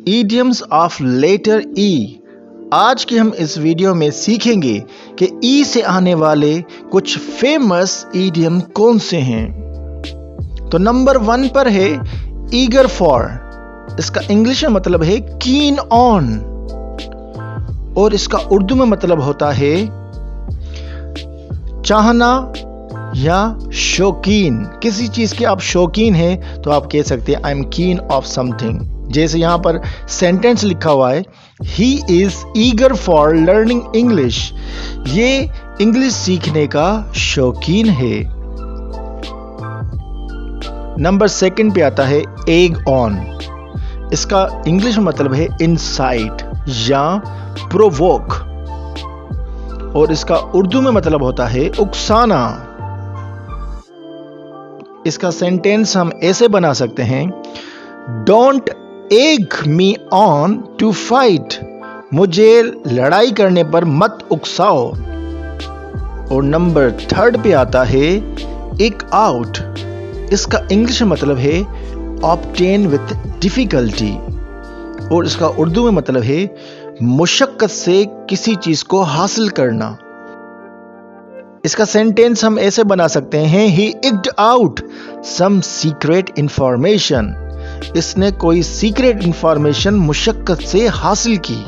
idioms of letter E. आज की हम इस वीडियो में सीखेंगे कि ई से आने वाले कुछ फेमस idiom कौन से हैं। तो नंबर 1 पर है eager for। इसका इंग्लिश में मतलब है keen on और इसका उर्दू में मतलब होता है चाहना या शौकीन। किसी चीज के आप शौकीन हैं तो आप कह सकते हैं आई एम कीन ऑफ समथिंग। जैसे यहां पर सेंटेंस लिखा हुआ है he is eager for learning English. ये इंग्लिश सीखने का शौकीन है। नंबर 2 पे आता है एग ऑन। इसका इंग्लिश में मतलब है इनसाइट या प्रोवोक और इसका उर्दू में मतलब होता है उकसाना। इसका सेंटेंस हम ऐसे बना सकते हैं don't egg me on to fight. मुझे लड़ाई करने पर मत उकसाओ। और नंबर 3 पे आता है एक आउट। इसका इंग्लिश में मतलब है ऑब्टेन विथ डिफिकल्टी और इसका उर्दू में मतलब है मुशक्कत से किसी चीज को हासिल करना। इसका सेंटेंस हम ऐसे बना सकते हैं ही इग्ड आउट सम सीक्रेट इंफॉर्मेशन। इसने कोई सीक्रेट इंफॉर्मेशन मुशक्कत से हासिल की।